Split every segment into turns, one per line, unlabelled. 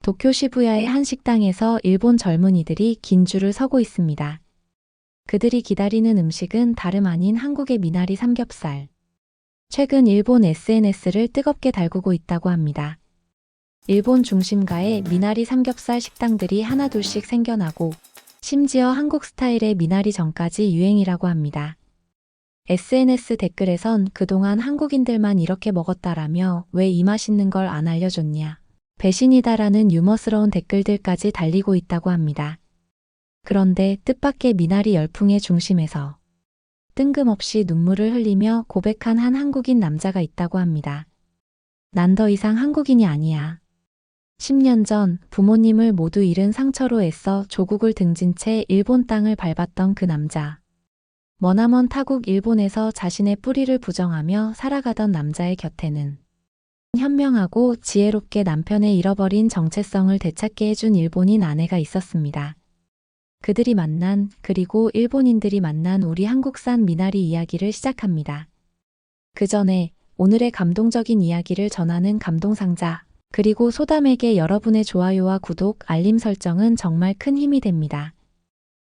도쿄 시부야의 한 식당에서 일본 젊은이들이 긴 줄을 서고 있습니다. 그들이 기다리는 음식은 다름 아닌 한국의 미나리 삼겹살. 최근 일본 SNS를 뜨겁게 달구고 있다고 합니다. 일본 중심가에 미나리 삼겹살 식당들이 하나둘씩 생겨나고 심지어 한국 스타일의 미나리 전까지 유행이라고 합니다. SNS 댓글에선 그동안 한국인들만 이렇게 먹었다라며 왜 이 맛있는 걸 안 알려줬냐. 배신이다라는 유머스러운 댓글들까지 달리고 있다고 합니다. 그런데 뜻밖의 미나리 열풍의 중심에서 뜬금없이 눈물을 흘리며 고백한 한 한국인 남자가 있다고 합니다. 난 더 이상 한국인이 아니야. 10년 전 부모님을 모두 잃은 상처로 애써 조국을 등진 채 일본 땅을 밟았던 그 남자. 머나먼 타국 일본에서 자신의 뿌리를 부정하며 살아가던 남자의 곁에는 현명하고 지혜롭게 남편의 잃어버린 정체성을 되찾게 해준 일본인 아내가 있었습니다. 그들이 만난, 그리고 일본인들이 만난 우리 한국산 미나리 이야기를 시작합니다. 그 전에 오늘의 감동적인 이야기를 전하는 감동상자, 그리고 소담에게 여러분의 좋아요와 구독, 알림 설정은 정말 큰 힘이 됩니다.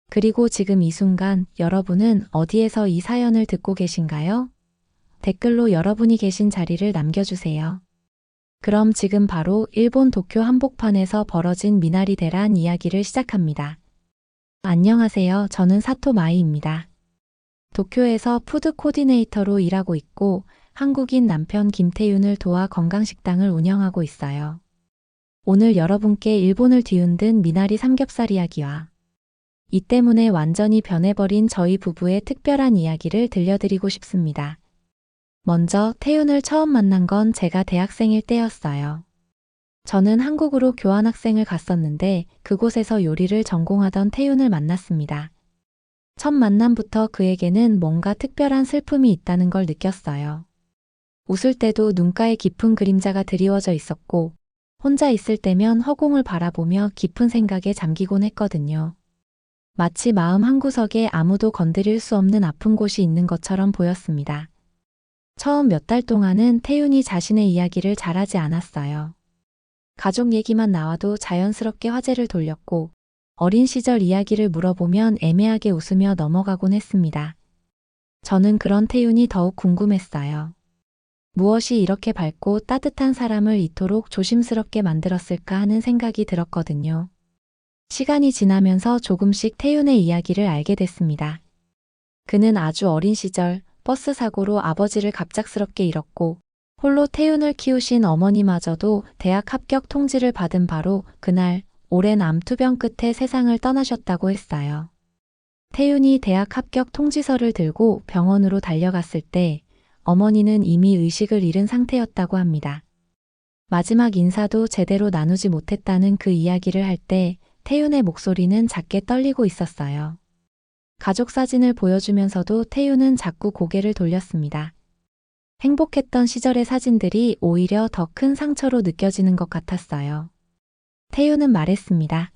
그리고 지금 이 순간 여러분은 어디에서 이 사연을 듣고 계신가요? 댓글로 여러분이 계신 자리를 남겨주세요. 그럼 지금 바로 일본 도쿄 한복판에서 벌어진 미나리 대란 이야기를 시작합니다. 안녕하세요. 저는 사토 마이입니다. 도쿄에서 푸드 코디네이터로 일하고 있고 한국인 남편 김태윤을 도와 건강식당을 운영하고 있어요. 오늘 여러분께 일본을 뒤흔든 미나리 삼겹살 이야기와 이 때문에 완전히 변해버린 저희 부부의 특별한 이야기를 들려드리고 싶습니다. 먼저 태윤을 처음 만난 건 제가 대학생일 때였어요. 저는 한국으로 교환학생을 갔었는데 그곳에서 요리를 전공하던 태윤을 만났습니다. 첫 만남부터 그에게는 뭔가 특별한 슬픔이 있다는 걸 느꼈어요. 웃을 때도 눈가에 깊은 그림자가 드리워져 있었고 혼자 있을 때면 허공을 바라보며 깊은 생각에 잠기곤 했거든요. 마치 마음 한구석에 아무도 건드릴 수 없는 아픈 곳이 있는 것처럼 보였습니다. 처음 몇 달 동안은 태윤이 자신의 이야기를 잘하지 않았어요. 가족 얘기만 나와도 자연스럽게 화제를 돌렸고 어린 시절 이야기를 물어보면 애매하게 웃으며 넘어가곤 했습니다. 저는 그런 태윤이 더욱 궁금했어요. 무엇이 이렇게 밝고 따뜻한 사람을 이토록 조심스럽게 만들었을까 하는 생각이 들었거든요. 시간이 지나면서 조금씩 태윤의 이야기를 알게 됐습니다. 그는 아주 어린 시절 버스 사고로 아버지를 갑작스럽게 잃었고 홀로 태윤을 키우신 어머니마저도 대학 합격 통지를 받은 바로 그날 오랜 암투병 끝에 세상을 떠나셨다고 했어요. 태윤이 대학 합격 통지서를 들고 병원으로 달려갔을 때 어머니는 이미 의식을 잃은 상태였다고 합니다. 마지막 인사도 제대로 나누지 못했다는 그 이야기를 할 때 태윤의 목소리는 작게 떨리고 있었어요. 가족 사진을 보여주면서도 태윤은 자꾸 고개를 돌렸습니다. 행복했던 시절의 사진들이 오히려 더 큰 상처로 느껴지는 것 같았어요. 태윤은 말했습니다.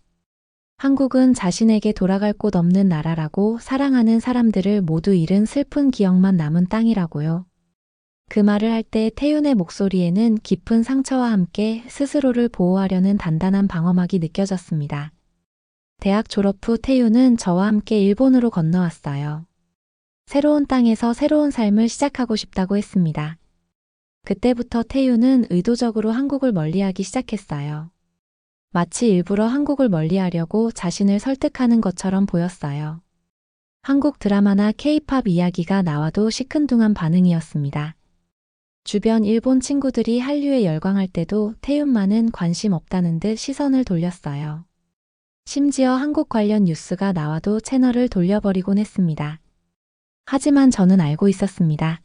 한국은 자신에게 돌아갈 곳 없는 나라라고 사랑하는 사람들을 모두 잃은 슬픈 기억만 남은 땅이라고요. 그 말을 할 때 태윤의 목소리에는 깊은 상처와 함께 스스로를 보호하려는 단단한 방어막이 느껴졌습니다. 대학 졸업 후 태윤은 저와 함께 일본으로 건너왔어요. 새로운 땅에서 새로운 삶을 시작하고 싶다고 했습니다. 그때부터 태윤은 의도적으로 한국을 멀리하기 시작했어요. 마치 일부러 한국을 멀리하려고 자신을 설득하는 것처럼 보였어요. 한국 드라마나 K-팝 이야기가 나와도 시큰둥한 반응이었습니다. 주변 일본 친구들이 한류에 열광할 때도 태윤만은 관심 없다는 듯 시선을 돌렸어요. 심지어 한국 관련 뉴스가 나와도 채널을 돌려버리곤 했습니다. 하지만 저는 알고 있었습니다.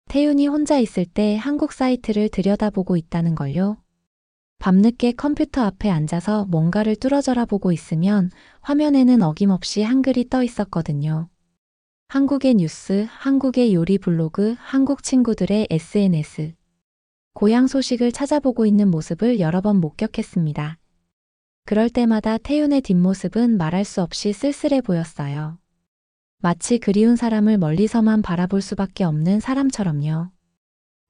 태윤이 혼자 있을 때 한국 사이트를 들여다보고 있다는 걸요. 밤늦게 컴퓨터 앞에 앉아서 뭔가를 뚫어져라 보고 있으면 화면에는 어김없이 한글이 떠 있었거든요. 한국의 뉴스, 한국의 요리 블로그, 한국 친구들의 SNS. 고향 소식을 찾아보고 있는 모습을 여러 번 목격했습니다. 그럴 때마다 태윤의 뒷모습은 말할 수 없이 쓸쓸해 보였어요. 마치 그리운 사람을 멀리서만 바라볼 수밖에 없는 사람처럼요.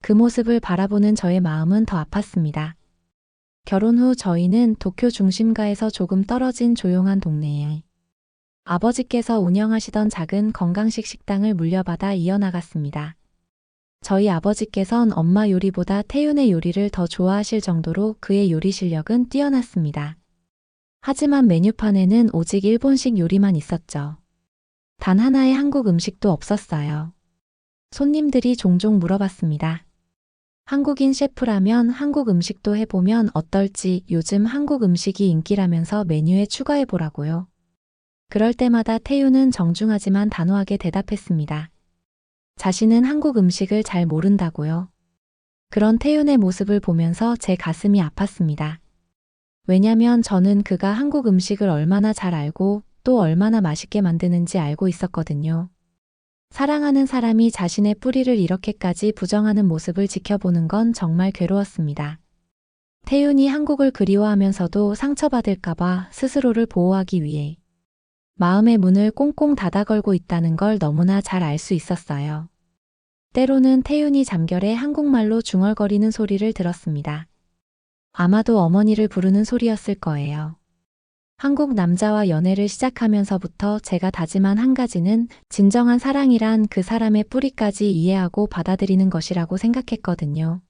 그 모습을 바라보는 저의 마음은 더 아팠습니다. 결혼 후 저희는 도쿄 중심가에서 조금 떨어진 조용한 동네에 아버지께서 운영하시던 작은 건강식 식당을 물려받아 이어나갔습니다. 저희 아버지께선 엄마 요리보다 태윤의 요리를 더 좋아하실 정도로 그의 요리 실력은 뛰어났습니다. 하지만 메뉴판에는 오직 일본식 요리만 있었죠. 단 하나의 한국 음식도 없었어요. 손님들이 종종 물어봤습니다. 한국인 셰프라면 한국 음식도 해보면 어떨지, 요즘 한국 음식이 인기라면서 메뉴에 추가해보라고요. 그럴 때마다 태윤은 정중하지만 단호하게 대답했습니다. 자신은 한국 음식을 잘 모른다고요. 그런 태윤의 모습을 보면서 제 가슴이 아팠습니다. 왜냐면 저는 그가 한국 음식을 얼마나 잘 알고 또 얼마나 맛있게 만드는지 알고 있었거든요. 사랑하는 사람이 자신의 뿌리를 이렇게까지 부정하는 모습을 지켜보는 건 정말 괴로웠습니다. 태윤이 한국을 그리워하면서도 상처받을까봐 스스로를 보호하기 위해 마음의 문을 꽁꽁 닫아 걸고 있다는 걸 너무나 잘 알 수 있었어요. 때로는 태윤이 잠결에 한국말로 중얼거리는 소리를 들었습니다. 아마도 어머니를 부르는 소리였을 거예요. 한국 남자와 연애를 시작하면서부터 제가 다짐한 한 가지는 진정한 사랑이란 그 사람의 뿌리까지 이해하고 받아들이는 것이라고 생각했거든요.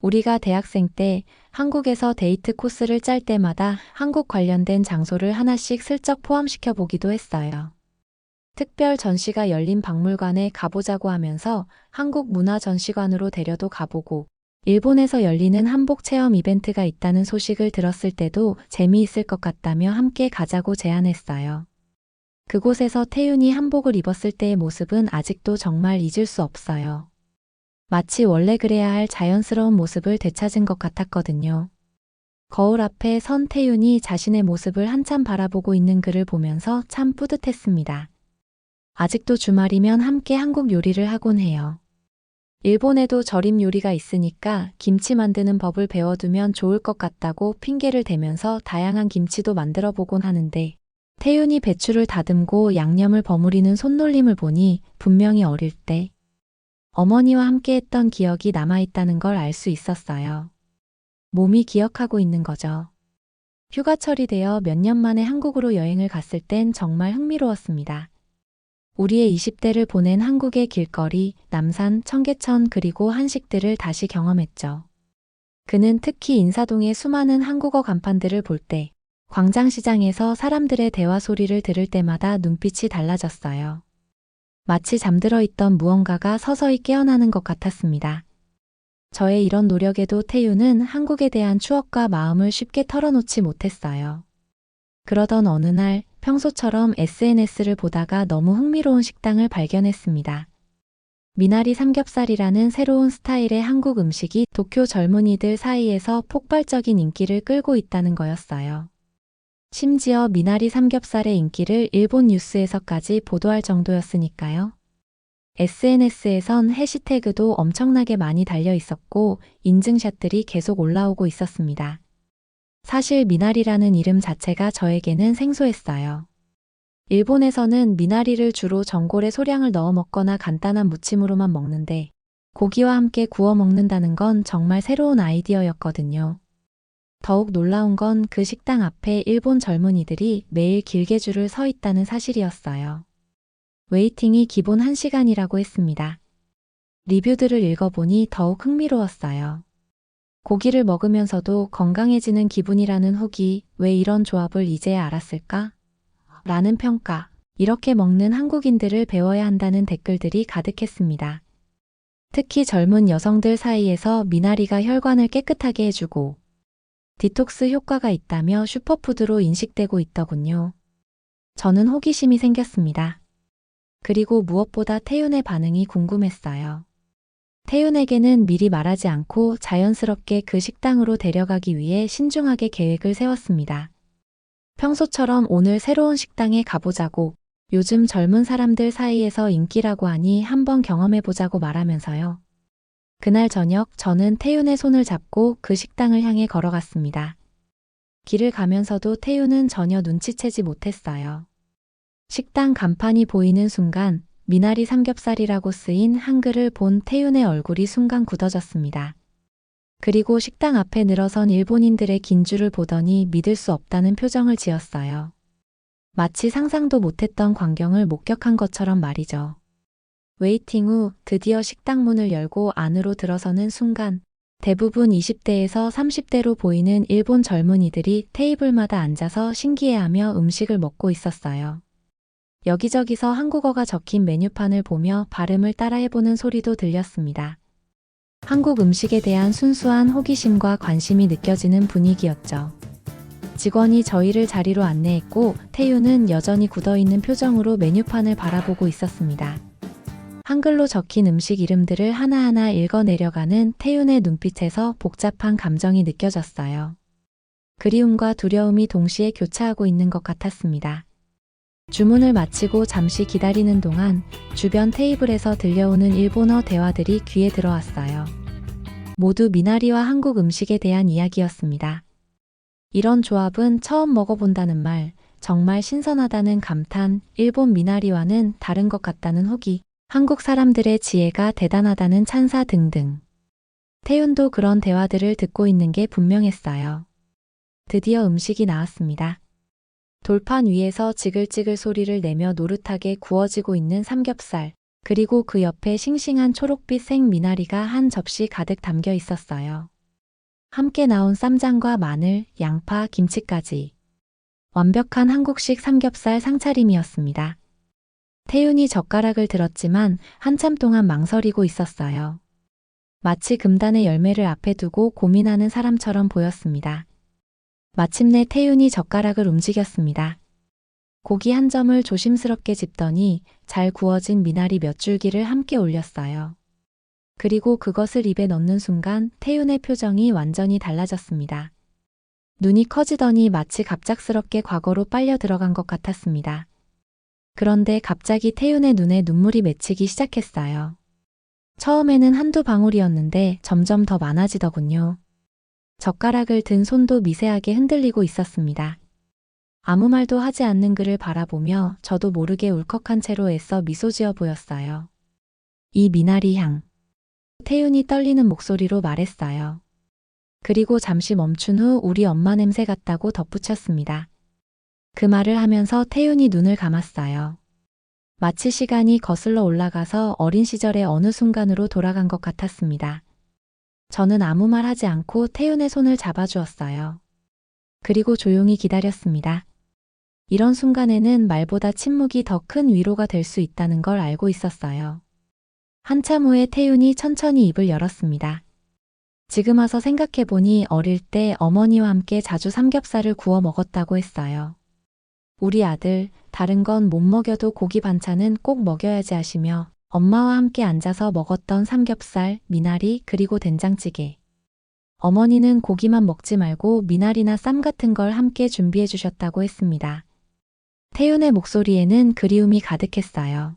우리가 대학생 때 한국에서 데이트 코스를 짤 때마다 한국 관련된 장소를 하나씩 슬쩍 포함시켜 보기도 했어요. 특별 전시가 열린 박물관에 가보자고 하면서 한국 문화전시관으로 데려도 가보고, 일본에서 열리는 한복 체험 이벤트가 있다는 소식을 들었을 때도 재미있을 것 같다며 함께 가자고 제안했어요. 그곳에서 태윤이 한복을 입었을 때의 모습은 아직도 정말 잊을 수 없어요. 마치 원래 그래야 할 자연스러운 모습을 되찾은 것 같았거든요. 거울 앞에 선 태윤이 자신의 모습을 한참 바라보고 있는 그를 보면서 참 뿌듯했습니다. 아직도 주말이면 함께 한국 요리를 하곤 해요. 일본에도 절임 요리가 있으니까 김치 만드는 법을 배워두면 좋을 것 같다고 핑계를 대면서 다양한 김치도 만들어 보곤 하는데, 태윤이 배추를 다듬고 양념을 버무리는 손놀림을 보니 분명히 어릴 때 어머니와 함께 했던 기억이 남아있다는 걸 알 수 있었어요. 몸이 기억하고 있는 거죠. 휴가철이 되어 몇 년 만에 한국으로 여행을 갔을 땐 정말 흥미로웠습니다. 우리의 20대를 보낸 한국의 길거리, 남산, 청계천 그리고 한식들을 다시 경험했죠. 그는 특히 인사동의 수많은 한국어 간판들을 볼 때, 광장시장에서 사람들의 대화 소리를 들을 때마다 눈빛이 달라졌어요. 마치 잠들어 있던 무언가가 서서히 깨어나는 것 같았습니다. 저의 이런 노력에도 태윤은 한국에 대한 추억과 마음을 쉽게 털어놓지 못했어요. 그러던 어느 날 평소처럼 SNS를 보다가 너무 흥미로운 식당을 발견했습니다. 미나리 삼겹살이라는 새로운 스타일의 한국 음식이 도쿄 젊은이들 사이에서 폭발적인 인기를 끌고 있다는 거였어요. 심지어 미나리 삼겹살의 인기를 일본 뉴스에서까지 보도할 정도였으니까요. SNS에선 해시태그도 엄청나게 많이 달려 있었고 인증샷들이 계속 올라오고 있었습니다. 사실 미나리라는 이름 자체가 저에게는 생소했어요. 일본에서는 미나리를 주로 전골에 소량을 넣어 먹거나 간단한 무침으로만 먹는데, 고기와 함께 구워 먹는다는 건 정말 새로운 아이디어였거든요. 더욱 놀라운 건 그 식당 앞에 일본 젊은이들이 매일 길게 줄을 서 있다는 사실이었어요. 웨이팅이 기본 1시간이라고 했습니다. 리뷰들을 읽어보니 더욱 흥미로웠어요. 고기를 먹으면서도 건강해지는 기분이라는 후기, 왜 이런 조합을 이제야 알았을까? 라는 평가, 이렇게 먹는 한국인들을 배워야 한다는 댓글들이 가득했습니다. 특히 젊은 여성들 사이에서 미나리가 혈관을 깨끗하게 해주고 디톡스 효과가 있다며 슈퍼푸드로 인식되고 있더군요. 저는 호기심이 생겼습니다. 그리고 무엇보다 태윤의 반응이 궁금했어요. 태윤에게는 미리 말하지 않고 자연스럽게 그 식당으로 데려가기 위해 신중하게 계획을 세웠습니다. 평소처럼 오늘 새로운 식당에 가보자고, 요즘 젊은 사람들 사이에서 인기라고 하니 한번 경험해보자고 말하면서요. 그날 저녁 저는 태윤의 손을 잡고 그 식당을 향해 걸어갔습니다. 길을 가면서도 태윤은 전혀 눈치채지 못했어요. 식당 간판이 보이는 순간 미나리 삼겹살이라고 쓰인 한글을 본 태윤의 얼굴이 순간 굳어졌습니다. 그리고 식당 앞에 늘어선 일본인들의 긴 줄을 보더니 믿을 수 없다는 표정을 지었어요. 마치 상상도 못했던 광경을 목격한 것처럼 말이죠. 웨이팅 후 드디어 식당 문을 열고 안으로 들어서는 순간 대부분 20대에서 30대로 보이는 일본 젊은이들이 테이블마다 앉아서 신기해하며 음식을 먹고 있었어요. 여기저기서 한국어가 적힌 메뉴판을 보며 발음을 따라해보는 소리도 들렸습니다. 한국 음식에 대한 순수한 호기심과 관심이 느껴지는 분위기였죠. 직원이 저희를 자리로 안내했고 태유는 여전히 굳어있는 표정으로 메뉴판을 바라보고 있었습니다. 한글로 적힌 음식 이름들을 하나하나 읽어내려가는 태윤의 눈빛에서 복잡한 감정이 느껴졌어요. 그리움과 두려움이 동시에 교차하고 있는 것 같았습니다. 주문을 마치고 잠시 기다리는 동안 주변 테이블에서 들려오는 일본어 대화들이 귀에 들어왔어요. 모두 미나리와 한국 음식에 대한 이야기였습니다. 이런 조합은 처음 먹어본다는 말, 정말 신선하다는 감탄, 일본 미나리와는 다른 것 같다는 후기, 한국 사람들의 지혜가 대단하다는 찬사 등등. 태윤도 그런 대화들을 듣고 있는 게 분명했어요. 드디어 음식이 나왔습니다. 돌판 위에서 지글지글 소리를 내며 노릇하게 구워지고 있는 삼겹살, 그리고 그 옆에 싱싱한 초록빛 생미나리가 한 접시 가득 담겨 있었어요. 함께 나온 쌈장과 마늘, 양파, 김치까지. 완벽한 한국식 삼겹살 상차림이었습니다. 태윤이 젓가락을 들었지만 한참 동안 망설이고 있었어요. 마치 금단의 열매를 앞에 두고 고민하는 사람처럼 보였습니다. 마침내 태윤이 젓가락을 움직였습니다. 고기 한 점을 조심스럽게 집더니 잘 구워진 미나리 몇 줄기를 함께 올렸어요. 그리고 그것을 입에 넣는 순간 태윤의 표정이 완전히 달라졌습니다. 눈이 커지더니 마치 갑작스럽게 과거로 빨려 들어간 것 같았습니다. 그런데 갑자기 태윤의 눈에 눈물이 맺히기 시작했어요. 처음에는 한두 방울이었는데 점점 더 많아지더군요. 젓가락을 든 손도 미세하게 흔들리고 있었습니다. 아무 말도 하지 않는 그를 바라보며 저도 모르게 울컥한 채로 애써 미소 지어 보였어요. 이 미나리 향. 태윤이 떨리는 목소리로 말했어요. 그리고 잠시 멈춘 후 우리 엄마 냄새 같다고 덧붙였습니다. 그 말을 하면서 태윤이 눈을 감았어요. 마치 시간이 거슬러 올라가서 어린 시절의 어느 순간으로 돌아간 것 같았습니다. 저는 아무 말 하지 않고 태윤의 손을 잡아주었어요. 그리고 조용히 기다렸습니다. 이런 순간에는 말보다 침묵이 더 큰 위로가 될 수 있다는 걸 알고 있었어요. 한참 후에 태윤이 천천히 입을 열었습니다. 지금 와서 생각해보니 어릴 때 어머니와 함께 자주 삼겹살을 구워 먹었다고 했어요. 우리 아들, 다른 건 못 먹여도 고기 반찬은 꼭 먹여야지 하시며 엄마와 함께 앉아서 먹었던 삼겹살, 미나리, 그리고 된장찌개. 어머니는 고기만 먹지 말고 미나리나 쌈 같은 걸 함께 준비해 주셨다고 했습니다. 태윤의 목소리에는 그리움이 가득했어요.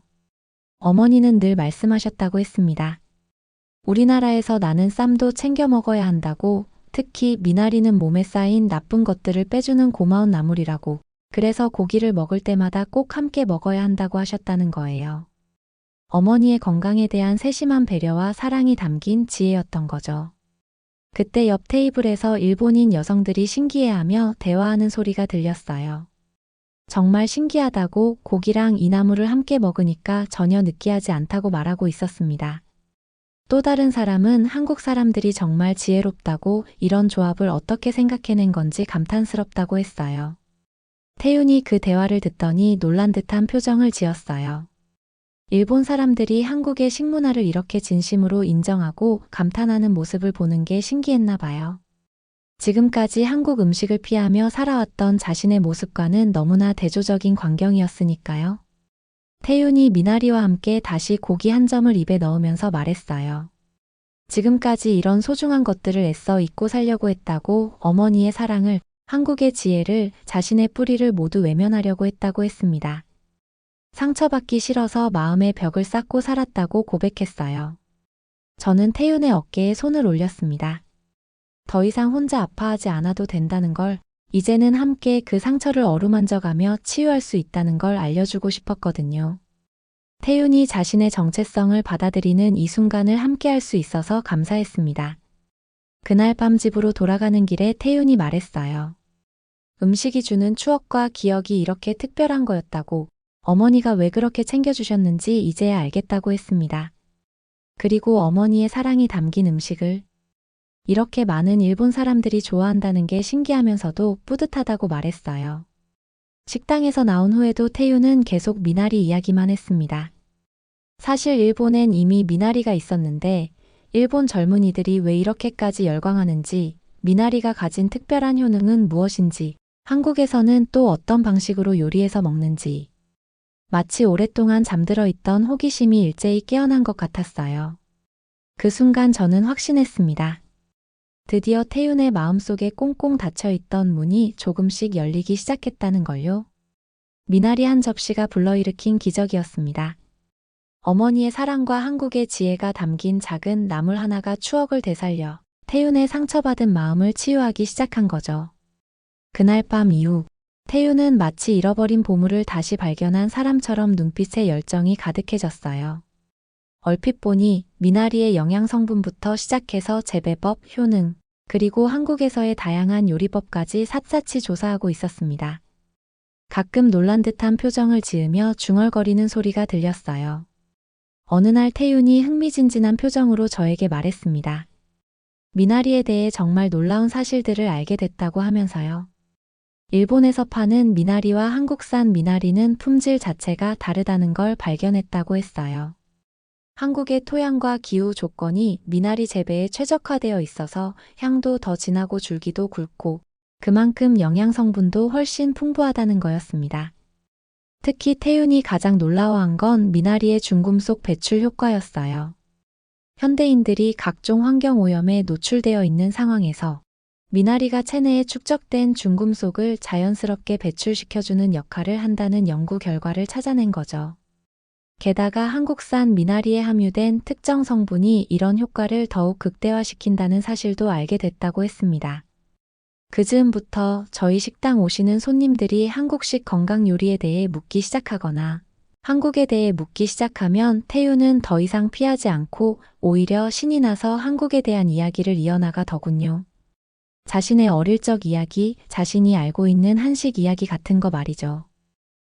어머니는 늘 말씀하셨다고 했습니다. 우리나라에서 나는 쌈도 챙겨 먹어야 한다고, 특히 미나리는 몸에 쌓인 나쁜 것들을 빼주는 고마운 나물이라고, 그래서 고기를 먹을 때마다 꼭 함께 먹어야 한다고 하셨다는 거예요. 어머니의 건강에 대한 세심한 배려와 사랑이 담긴 지혜였던 거죠. 그때 옆 테이블에서 일본인 여성들이 신기해하며 대화하는 소리가 들렸어요. 정말 신기하다고, 고기랑 이 나물을 함께 먹으니까 전혀 느끼하지 않다고 말하고 있었습니다. 또 다른 사람은 한국 사람들이 정말 지혜롭다고, 이런 조합을 어떻게 생각해낸 건지 감탄스럽다고 했어요. 태윤이 그 대화를 듣더니 놀란 듯한 표정을 지었어요. 일본 사람들이 한국의 식문화를 이렇게 진심으로 인정하고 감탄하는 모습을 보는 게 신기했나 봐요. 지금까지 한국 음식을 피하며 살아왔던 자신의 모습과는 너무나 대조적인 광경이었으니까요. 태윤이 미나리와 함께 다시 고기 한 점을 입에 넣으면서 말했어요. 지금까지 이런 소중한 것들을 애써 잊고 살려고 했다고, 어머니의 사랑을, 한국의 지혜를, 자신의 뿌리를 모두 외면하려고 했다고 했습니다. 상처받기 싫어서 마음의 벽을 쌓고 살았다고 고백했어요. 저는 태윤의 어깨에 손을 올렸습니다. 더 이상 혼자 아파하지 않아도 된다는 걸, 이제는 함께 그 상처를 어루만져가며 치유할 수 있다는 걸 알려주고 싶었거든요. 태윤이 자신의 정체성을 받아들이는 이 순간을 함께 할 수 있어서 감사했습니다. 그날 밤 집으로 돌아가는 길에 태윤이 말했어요. 음식이 주는 추억과 기억이 이렇게 특별한 거였다고, 어머니가 왜 그렇게 챙겨주셨는지 이제야 알겠다고 했습니다. 그리고 어머니의 사랑이 담긴 음식을 이렇게 많은 일본 사람들이 좋아한다는 게 신기하면서도 뿌듯하다고 말했어요. 식당에서 나온 후에도 태유는 계속 미나리 이야기만 했습니다. 사실 일본엔 이미 미나리가 있었는데 일본 젊은이들이 왜 이렇게까지 열광하는지, 미나리가 가진 특별한 효능은 무엇인지, 한국에서는 또 어떤 방식으로 요리해서 먹는지, 마치 오랫동안 잠들어 있던 호기심이 일제히 깨어난 것 같았어요. 그 순간 저는 확신했습니다. 드디어 태윤의 마음속에 꽁꽁 닫혀있던 문이 조금씩 열리기 시작했다는 걸요. 미나리 한 접시가 불러일으킨 기적이었습니다. 어머니의 사랑과 한국의 지혜가 담긴 작은 나물 하나가 추억을 되살려 태윤의 상처받은 마음을 치유하기 시작한 거죠. 그날 밤 이후 태윤은 마치 잃어버린 보물을 다시 발견한 사람처럼 눈빛에 열정이 가득해졌어요. 얼핏 보니 미나리의 영양 성분부터 시작해서 재배법, 효능, 그리고 한국에서의 다양한 요리법까지 샅샅이 조사하고 있었습니다. 가끔 놀란 듯한 표정을 지으며 중얼거리는 소리가 들렸어요. 어느 날 태윤이 흥미진진한 표정으로 저에게 말했습니다. 미나리에 대해 정말 놀라운 사실들을 알게 됐다고 하면서요. 일본에서 파는 미나리와 한국산 미나리는 품질 자체가 다르다는 걸 발견했다고 했어요. 한국의 토양과 기후 조건이 미나리 재배에 최적화되어 있어서 향도 더 진하고 줄기도 굵고 그만큼 영양 성분도 훨씬 풍부하다는 거였습니다. 특히 태윤이 가장 놀라워한 건 미나리의 중금속 배출 효과였어요. 현대인들이 각종 환경 오염에 노출되어 있는 상황에서 미나리가 체내에 축적된 중금속을 자연스럽게 배출시켜주는 역할을 한다는 연구 결과를 찾아낸 거죠. 게다가 한국산 미나리에 함유된 특정 성분이 이런 효과를 더욱 극대화시킨다는 사실도 알게 됐다고 했습니다. 그 즈음부터 저희 식당 오시는 손님들이 한국식 건강 요리에 대해 묻기 시작하거나 한국에 대해 묻기 시작하면 태윤은 더 이상 피하지 않고 오히려 신이 나서 한국에 대한 이야기를 이어나가더군요. 자신의 어릴 적 이야기, 자신이 알고 있는 한식 이야기 같은 거 말이죠.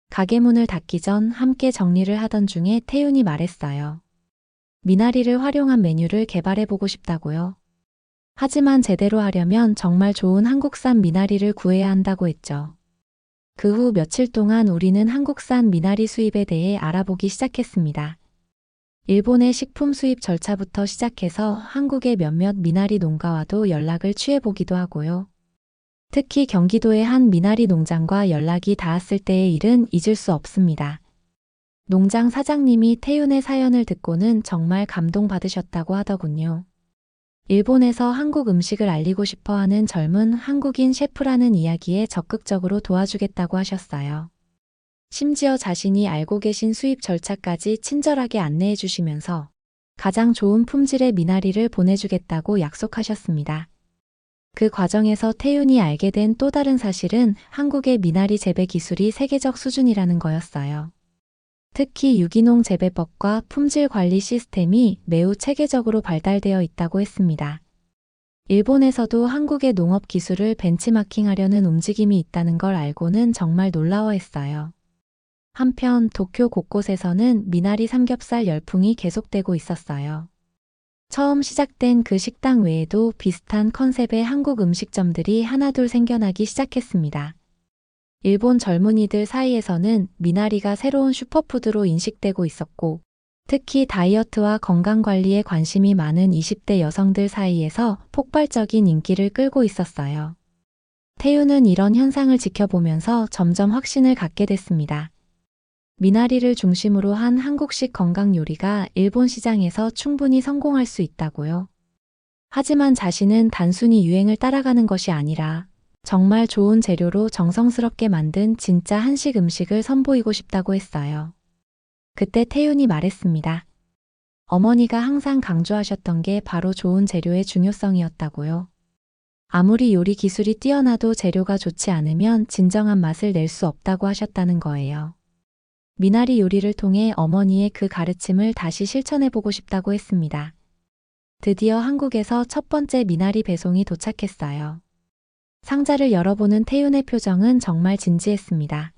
가게 문을 닫기 전 함께 정리를 하던 중에 태윤이 말했어요. 미나리를 활용한 메뉴를 개발해보고 싶다고요. 하지만 제대로 하려면 정말 좋은 한국산 미나리를 구해야 한다고 했죠. 그 후 며칠 동안 우리는 한국산 미나리 수입에 대해 알아보기 시작했습니다. 일본의 식품 수입 절차부터 시작해서 한국의 몇몇 미나리 농가와도 연락을 취해보기도 하고요. 특히 경기도의 한 미나리 농장과 연락이 닿았을 때의 일은 잊을 수 없습니다. 농장 사장님이 태윤의 사연을 듣고는 정말 감동받으셨다고 하더군요. 일본에서 한국 음식을 알리고 싶어 하는 젊은 한국인 셰프라는 이야기에 적극적으로 도와주겠다고 하셨어요. 심지어 자신이 알고 계신 수입 절차까지 친절하게 안내해 주시면서 가장 좋은 품질의 미나리를 보내주겠다고 약속하셨습니다. 그 과정에서 태윤이 알게 된 또 다른 사실은 한국의 미나리 재배 기술이 세계적 수준이라는 거였어요. 특히 유기농 재배법과 품질 관리 시스템이 매우 체계적으로 발달되어 있다고 했습니다. 일본에서도 한국의 농업 기술을 벤치마킹하려는 움직임이 있다는 걸 알고는 정말 놀라워했어요. 한편 도쿄 곳곳에서는 미나리 삼겹살 열풍이 계속되고 있었어요. 처음 시작된 그 식당 외에도 비슷한 컨셉의 한국 음식점들이 하나둘 생겨나기 시작했습니다. 일본 젊은이들 사이에서는 미나리가 새로운 슈퍼푸드로 인식되고 있었고, 특히 다이어트와 건강관리에 관심이 많은 20대 여성들 사이에서 폭발적인 인기를 끌고 있었어요. 태윤은 이런 현상을 지켜보면서 점점 확신을 갖게 됐습니다. 미나리를 중심으로 한 한국식 건강 요리가 일본 시장에서 충분히 성공할 수 있다고요. 하지만 자신은 단순히 유행을 따라가는 것이 아니라 정말 좋은 재료로 정성스럽게 만든 진짜 한식 음식을 선보이고 싶다고 했어요. 그때 태윤이 말했습니다. 어머니가 항상 강조하셨던 게 바로 좋은 재료의 중요성이었다고요. 아무리 요리 기술이 뛰어나도 재료가 좋지 않으면 진정한 맛을 낼 수 없다고 하셨다는 거예요. 미나리 요리를 통해 어머니의 그 가르침을 다시 실천해보고 싶다고 했습니다. 드디어 한국에서 첫 번째 미나리 배송이 도착했어요. 상자를 열어보는 태윤의 표정은 정말 진지했습니다.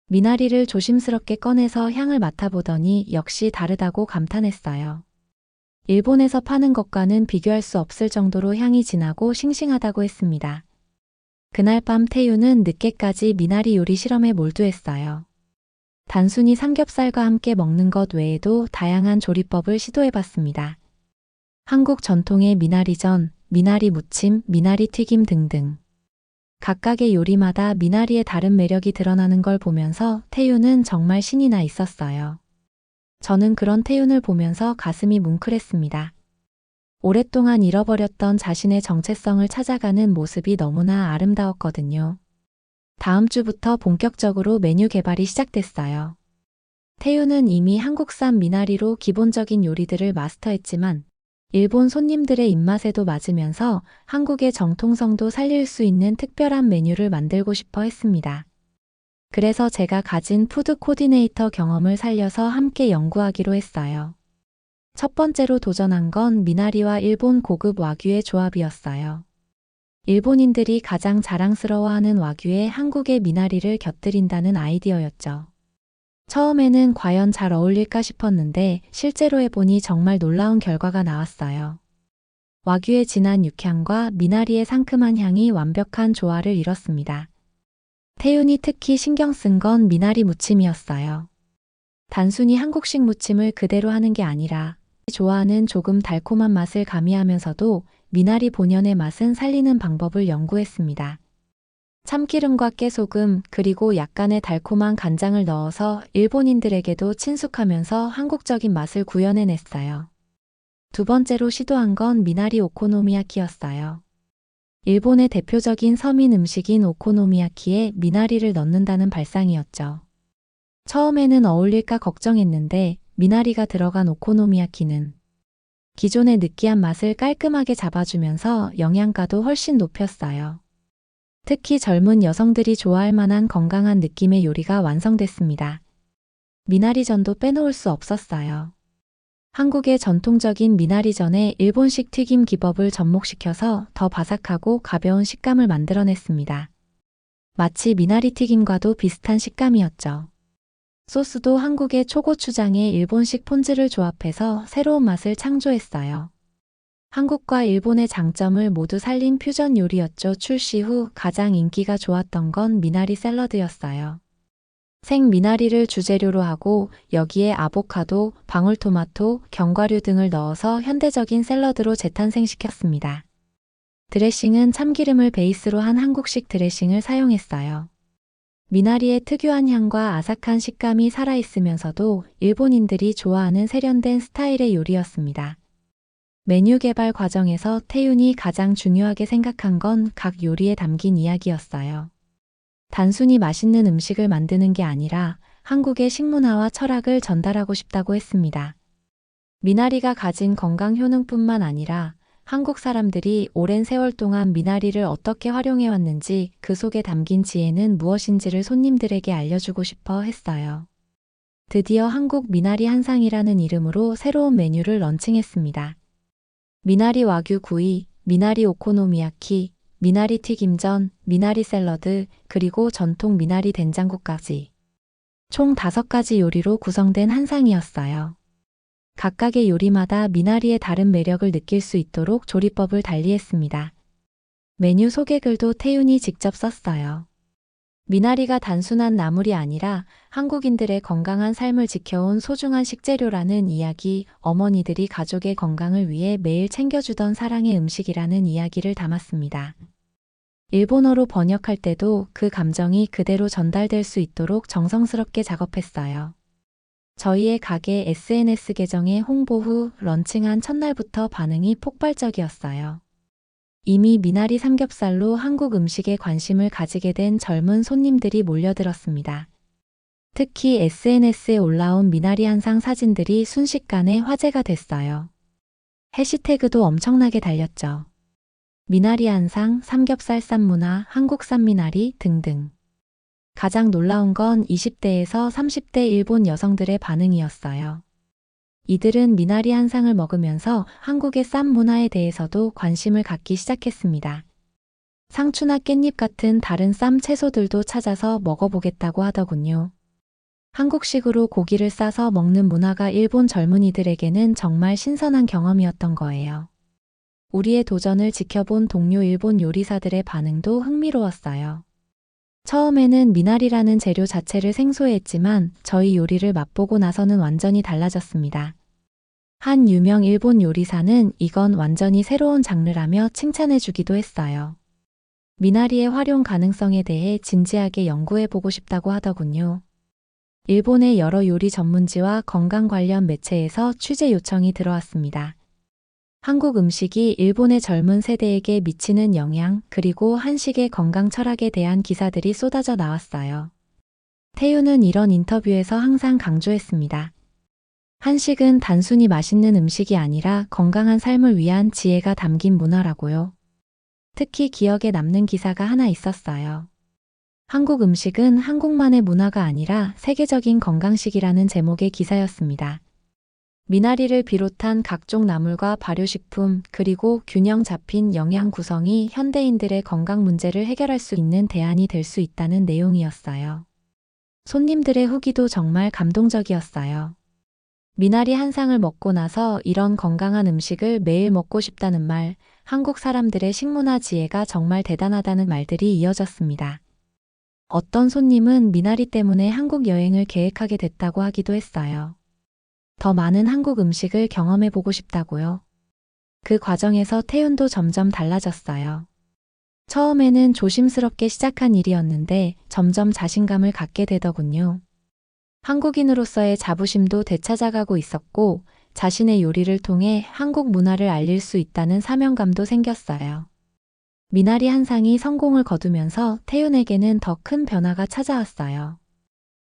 미나리를 조심스럽게 꺼내서 향을 맡아보더니 역시 다르다고 감탄했어요. 일본에서 파는 것과는 비교할 수 없을 정도로 향이 진하고 싱싱하다고 했습니다. 그날 밤 태윤은 늦게까지 미나리 요리 실험에 몰두했어요. 단순히 삼겹살과 함께 먹는 것 외에도 다양한 조리법을 시도해봤습니다. 한국 전통의 미나리전, 미나리 무침, 미나리 튀김 등등. 각각의 요리마다 미나리의 다른 매력이 드러나는 걸 보면서 태윤은 정말 신이 나 있었어요. 저는 그런 태윤을 보면서 가슴이 뭉클했습니다. 오랫동안 잃어버렸던 자신의 정체성을 찾아가는 모습이 너무나 아름다웠거든요. 다음 주부터 본격적으로 메뉴 개발이 시작됐어요. 태윤은 이미 한국산 미나리로 기본적인 요리들을 마스터했지만 일본 손님들의 입맛에도 맞으면서 한국의 정통성도 살릴 수 있는 특별한 메뉴를 만들고 싶어 했습니다. 그래서 제가 가진 푸드 코디네이터 경험을 살려서 함께 연구하기로 했어요. 첫 번째로 도전한 건 미나리와 일본 고급 와규의 조합이었어요. 일본인들이 가장 자랑스러워하는 와규에 한국의 미나리를 곁들인다는 아이디어였죠. 처음에는 과연 잘 어울릴까 싶었는데 실제로 해보니 정말 놀라운 결과가 나왔어요. 와규의 진한 육향과 미나리의 상큼한 향이 완벽한 조화를 이뤘습니다. 태윤이 특히 신경 쓴 건 미나리 무침이었어요. 단순히 한국식 무침을 그대로 하는 게 아니라 좋아하는 조금 달콤한 맛을 가미하면서도 미나리 본연의 맛은 살리는 방법을 연구했습니다. 참기름과 깨소금 그리고 약간의 달콤한 간장을 넣어서 일본인들에게도 친숙하면서 한국적인 맛을 구현해냈어요. 두 번째로 시도한 건 미나리 오코노미야키였어요. 일본의 대표적인 서민 음식인 오코노미야키에 미나리를 넣는다는 발상이었죠. 처음에는 어울릴까 걱정했는데 미나리가 들어간 오코노미야키는 기존의 느끼한 맛을 깔끔하게 잡아주면서 영양가도 훨씬 높였어요. 특히 젊은 여성들이 좋아할 만한 건강한 느낌의 요리가 완성됐습니다. 미나리전도 빼놓을 수 없었어요. 한국의 전통적인 미나리전에 일본식 튀김 기법을 접목시켜서 더 바삭하고 가벼운 식감을 만들어냈습니다. 마치 미나리 튀김과도 비슷한 식감이었죠. 소스도 한국의 초고추장에 일본식 폰즈를 조합해서 새로운 맛을 창조했어요. 한국과 일본의 장점을 모두 살린 퓨전 요리였죠. 출시 후 가장 인기가 좋았던 건 미나리 샐러드였어요. 생 미나리를 주재료로 하고 여기에 아보카도, 방울토마토, 견과류 등을 넣어서 현대적인 샐러드로 재탄생시켰습니다. 드레싱은 참기름을 베이스로 한 한국식 드레싱을 사용했어요. 미나리의 특유한 향과 아삭한 식감이 살아있으면서도 일본인들이 좋아하는 세련된 스타일의 요리였습니다. 메뉴 개발 과정에서 태윤이 가장 중요하게 생각한 건 각 요리에 담긴 이야기였어요. 단순히 맛있는 음식을 만드는 게 아니라 한국의 식문화와 철학을 전달하고 싶다고 했습니다. 미나리가 가진 건강 효능뿐만 아니라 한국 사람들이 오랜 세월 동안 미나리를 어떻게 활용해왔는지 그 속에 담긴 지혜는 무엇인지를 손님들에게 알려주고 싶어 했어요. 드디어 한국 미나리 한상이라는 이름으로 새로운 메뉴를 런칭했습니다. 미나리 와규 구이, 미나리 오코노미야키, 미나리 튀김전, 미나리 샐러드, 그리고 전통 미나리 된장국까지. 총 5가지 요리로 구성된 한상이었어요. 각각의 요리마다 미나리의 다른 매력을 느낄 수 있도록 조리법을 달리했습니다. 메뉴 소개글도 태윤이 직접 썼어요. 미나리가 단순한 나물이 아니라 한국인들의 건강한 삶을 지켜온 소중한 식재료라는 이야기, 어머니들이 가족의 건강을 위해 매일 챙겨주던 사랑의 음식이라는 이야기를 담았습니다. 일본어로 번역할 때도 그 감정이 그대로 전달될 수 있도록 정성스럽게 작업했어요. 저희의 가게 SNS 계정에 홍보 후 런칭한 첫날부터 반응이 폭발적이었어요. 이미 미나리 삼겹살로 한국 음식에 관심을 가지게 된 젊은 손님들이 몰려들었습니다. 특히 SNS에 올라온 미나리 한상 사진들이 순식간에 화제가 됐어요. 해시태그도 엄청나게 달렸죠. 미나리 한상, 삼겹살 쌈문화, 한국산 미나리 등등. 가장 놀라운 건 20대에서 30대 일본 여성들의 반응이었어요. 이들은 미나리 한 상을 먹으면서 한국의 쌈 문화에 대해서도 관심을 갖기 시작했습니다. 상추나 깻잎 같은 다른 쌈 채소들도 찾아서 먹어보겠다고 하더군요. 한국식으로 고기를 싸서 먹는 문화가 일본 젊은이들에게는 정말 신선한 경험이었던 거예요. 우리의 도전을 지켜본 동료 일본 요리사들의 반응도 흥미로웠어요. 처음에는 미나리라는 재료 자체를 생소해했지만 저희 요리를 맛보고 나서는 완전히 달라졌습니다. 한 유명 일본 요리사는 이건 완전히 새로운 장르라며 칭찬해주기도 했어요. 미나리의 활용 가능성에 대해 진지하게 연구해보고 싶다고 하더군요. 일본의 여러 요리 전문지와 건강 관련 매체에서 취재 요청이 들어왔습니다. 한국 음식이 일본의 젊은 세대에게 미치는 영향, 그리고 한식의 건강 철학에 대한 기사들이 쏟아져 나왔어요. 태유는 이런 인터뷰에서 항상 강조했습니다. 한식은 단순히 맛있는 음식이 아니라 건강한 삶을 위한 지혜가 담긴 문화라고요. 특히 기억에 남는 기사가 하나 있었어요. 한국 음식은 한국만의 문화가 아니라 세계적인 건강식이라는 제목의 기사였습니다. 미나리를 비롯한 각종 나물과 발효식품, 그리고 균형 잡힌 영양 구성이 현대인들의 건강 문제를 해결할 수 있는 대안이 될 수 있다는 내용이었어요. 손님들의 후기도 정말 감동적이었어요. 미나리 한 상을 먹고 나서 이런 건강한 음식을 매일 먹고 싶다는 말, 한국 사람들의 식문화 지혜가 정말 대단하다는 말들이 이어졌습니다. 어떤 손님은 미나리 때문에 한국 여행을 계획하게 됐다고 하기도 했어요. 더 많은 한국 음식을 경험해보고 싶다고요. 그 과정에서 태윤도 점점 달라졌어요. 처음에는 조심스럽게 시작한 일이었는데 점점 자신감을 갖게 되더군요. 한국인으로서의 자부심도 되찾아가고 있었고 자신의 요리를 통해 한국 문화를 알릴 수 있다는 사명감도 생겼어요. 미나리 한 상이 성공을 거두면서 태윤에게는 더 큰 변화가 찾아왔어요.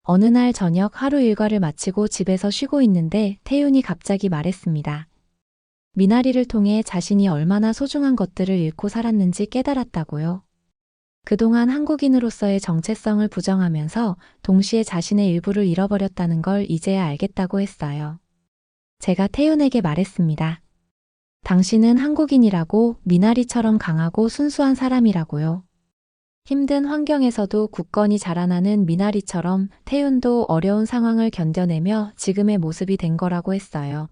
어느 날 저녁 하루 일과를 마치고 집에서 쉬고 있는데 태윤이 갑자기 말했습니다. 미나리를 통해 자신이 얼마나 소중한 것들을 잃고 살았는지 깨달았다고요. 그동안 한국인으로서의 정체성을 부정하면서 동시에 자신의 일부를 잃어버렸다는 걸 이제야 알겠다고 했어요. 제가 태윤에게 말했습니다. 당신은 한국인이라고, 미나리처럼 강하고 순수한 사람이라고요. 힘든 환경에서도 굳건히 자라나는 미나리처럼 태윤도 어려운 상황을 견뎌내며 지금의 모습이 된 거라고 했어요.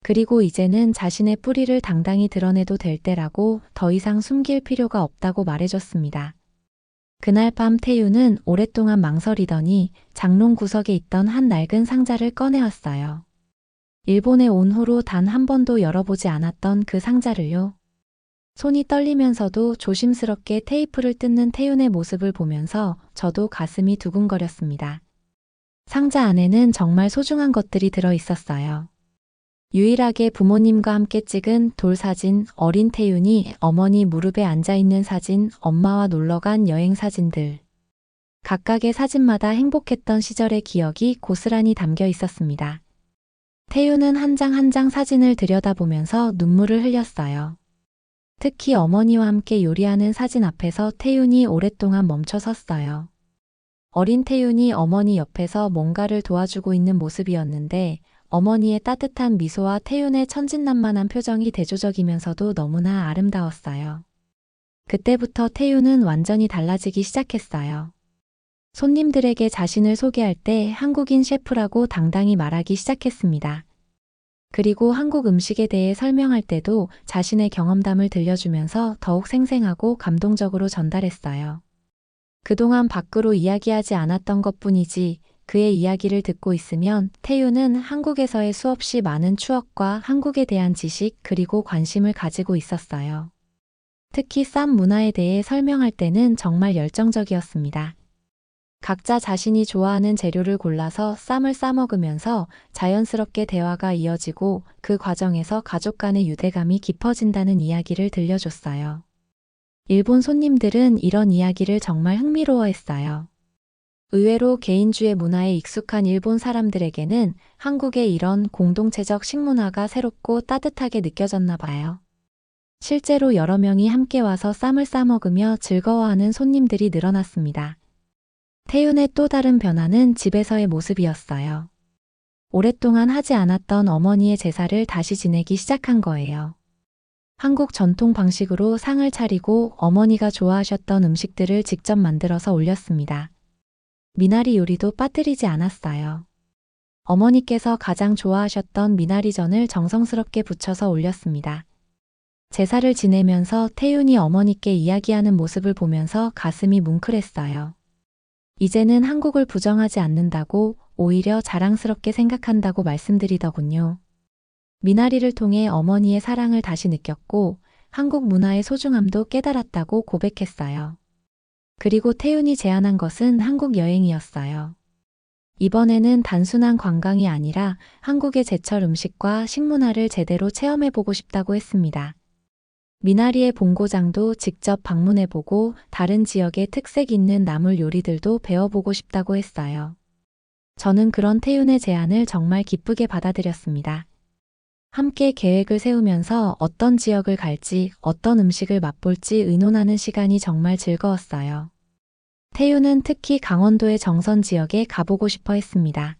그리고 이제는 자신의 뿌리를 당당히 드러내도 될 때라고, 더 이상 숨길 필요가 없다고 말해줬습니다. 그날 밤 태윤은 오랫동안 망설이더니 장롱 구석에 있던 한 낡은 상자를 꺼내왔어요. 일본에 온 후로 단 한 번도 열어보지 않았던 그 상자를요. 손이 떨리면서도 조심스럽게 테이프를 뜯는 태윤의 모습을 보면서 저도 가슴이 두근거렸습니다. 상자 안에는 정말 소중한 것들이 들어 있었어요. 유일하게 부모님과 함께 찍은 돌 사진, 어린 태윤이 어머니 무릎에 앉아있는 사진, 엄마와 놀러간 여행 사진들. 각각의 사진마다 행복했던 시절의 기억이 고스란히 담겨 있었습니다. 태윤은 한 장 한 장 사진을 들여다보면서 눈물을 흘렸어요. 특히 어머니와 함께 요리하는 사진 앞에서 태윤이 오랫동안 멈춰 섰어요. 어린 태윤이 어머니 옆에서 뭔가를 도와주고 있는 모습이었는데 어머니의 따뜻한 미소와 태윤의 천진난만한 표정이 대조적이면서도 너무나 아름다웠어요. 그때부터 태윤은 완전히 달라지기 시작했어요. 손님들에게 자신을 소개할 때 한국인 셰프라고 당당히 말하기 시작했습니다. 그리고 한국 음식에 대해 설명할 때도 자신의 경험담을 들려주면서 더욱 생생하고 감동적으로 전달했어요. 그동안 밖으로 이야기하지 않았던 것뿐이지 그의 이야기를 듣고 있으면 태윤은 한국에서의 수없이 많은 추억과 한국에 대한 지식 그리고 관심을 가지고 있었어요. 특히 쌈 문화에 대해 설명할 때는 정말 열정적이었습니다. 각자 자신이 좋아하는 재료를 골라서 쌈을 싸먹으면서 자연스럽게 대화가 이어지고 그 과정에서 가족 간의 유대감이 깊어진다는 이야기를 들려줬어요. 일본 손님들은 이런 이야기를 정말 흥미로워했어요. 의외로 개인주의 문화에 익숙한 일본 사람들에게는 한국의 이런 공동체적 식문화가 새롭고 따뜻하게 느껴졌나 봐요. 실제로 여러 명이 함께 와서 쌈을 싸먹으며 즐거워하는 손님들이 늘어났습니다. 태윤의 또 다른 변화는 집에서의 모습이었어요. 오랫동안 하지 않았던 어머니의 제사를 다시 지내기 시작한 거예요. 한국 전통 방식으로 상을 차리고 어머니가 좋아하셨던 음식들을 직접 만들어서 올렸습니다. 미나리 요리도 빠뜨리지 않았어요. 어머니께서 가장 좋아하셨던 미나리전을 정성스럽게 부쳐서 올렸습니다. 제사를 지내면서 태윤이 어머니께 이야기하는 모습을 보면서 가슴이 뭉클했어요. 이제는 한국을 부정하지 않는다고 오히려 자랑스럽게 생각한다고 말씀드리더군요. 미나리를 통해 어머니의 사랑을 다시 느꼈고 한국 문화의 소중함도 깨달았다고 고백했어요. 그리고 태윤이 제안한 것은 한국 여행이었어요. 이번에는 단순한 관광이 아니라 한국의 제철 음식과 식문화를 제대로 체험해보고 싶다고 했습니다. 미나리의 본고장도 직접 방문해보고 다른 지역의 특색 있는 나물 요리들도 배워보고 싶다고 했어요. 저는 그런 태윤의 제안을 정말 기쁘게 받아들였습니다. 함께 계획을 세우면서 어떤 지역을 갈지, 어떤 음식을 맛볼지 의논하는 시간이 정말 즐거웠어요. 태윤은 특히 강원도의 정선 지역에 가보고 싶어 했습니다.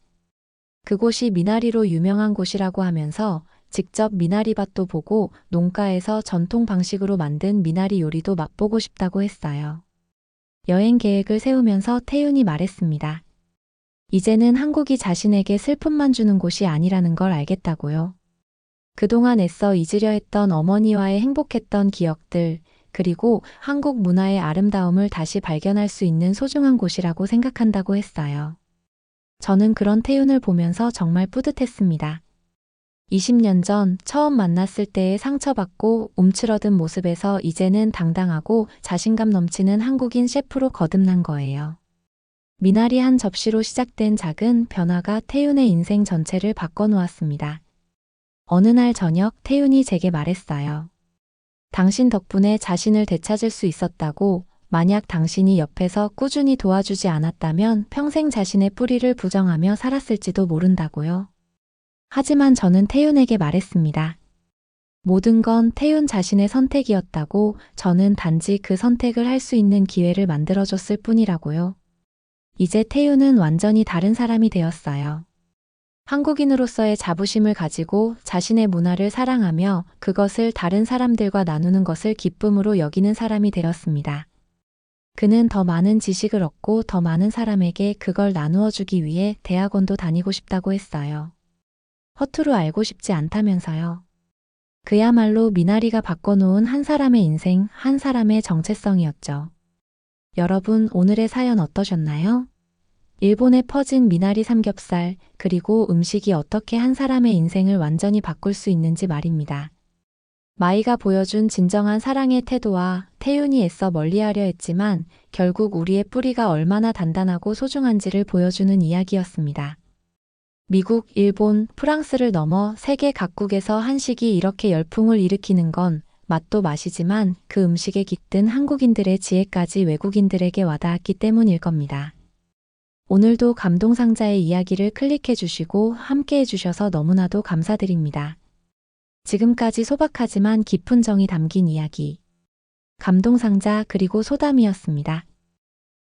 그곳이 미나리로 유명한 곳이라고 하면서 직접 미나리밭도 보고 농가에서 전통 방식으로 만든 미나리 요리도 맛보고 싶다고 했어요. 여행 계획을 세우면서 태윤이 말했습니다. 이제는 한국이 자신에게 슬픔만 주는 곳이 아니라는 걸 알겠다고요. 그동안 애써 잊으려 했던 어머니와의 행복했던 기억들, 그리고 한국 문화의 아름다움을 다시 발견할 수 있는 소중한 곳이라고 생각한다고 했어요. 저는 그런 태윤을 보면서 정말 뿌듯했습니다. 20년 전 처음 만났을 때의 상처받고 움츠러든 모습에서 이제는 당당하고 자신감 넘치는 한국인 셰프로 거듭난 거예요. 미나리 한 접시로 시작된 작은 변화가 태윤의 인생 전체를 바꿔놓았습니다. 어느 날 저녁 태윤이 제게 말했어요. 당신 덕분에 자신을 되찾을 수 있었다고, 만약 당신이 옆에서 꾸준히 도와주지 않았다면 평생 자신의 뿌리를 부정하며 살았을지도 모른다고요. 하지만 저는 태윤에게 말했습니다. 모든 건 태윤 자신의 선택이었다고, 저는 단지 그 선택을 할 수 있는 기회를 만들어줬을 뿐이라고요. 이제 태윤은 완전히 다른 사람이 되었어요. 한국인으로서의 자부심을 가지고 자신의 문화를 사랑하며 그것을 다른 사람들과 나누는 것을 기쁨으로 여기는 사람이 되었습니다. 그는 더 많은 지식을 얻고 더 많은 사람에게 그걸 나누어 주기 위해 대학원도 다니고 싶다고 했어요. 허투루 알고 싶지 않다면서요. 그야말로 미나리가 바꿔놓은 한 사람의 인생, 한 사람의 정체성이었죠. 여러분, 오늘의 사연 어떠셨나요? 일본에 퍼진 미나리 삼겹살, 그리고 음식이 어떻게 한 사람의 인생을 완전히 바꿀 수 있는지 말입니다. 마이가 보여준 진정한 사랑의 태도와 태윤이 애써 멀리하려 했지만 결국 우리의 뿌리가 얼마나 단단하고 소중한지를 보여주는 이야기였습니다. 미국, 일본, 프랑스를 넘어 세계 각국에서 한식이 이렇게 열풍을 일으키는 건 맛도 맛이지만 그 음식에 깃든 한국인들의 지혜까지 외국인들에게 와닿았기 때문일 겁니다. 오늘도 감동상자의 이야기를 클릭해 주시고 함께 해주셔서 너무나도 감사드립니다. 지금까지 소박하지만 깊은 정이 담긴 이야기. 감동상자 그리고 소담이었습니다.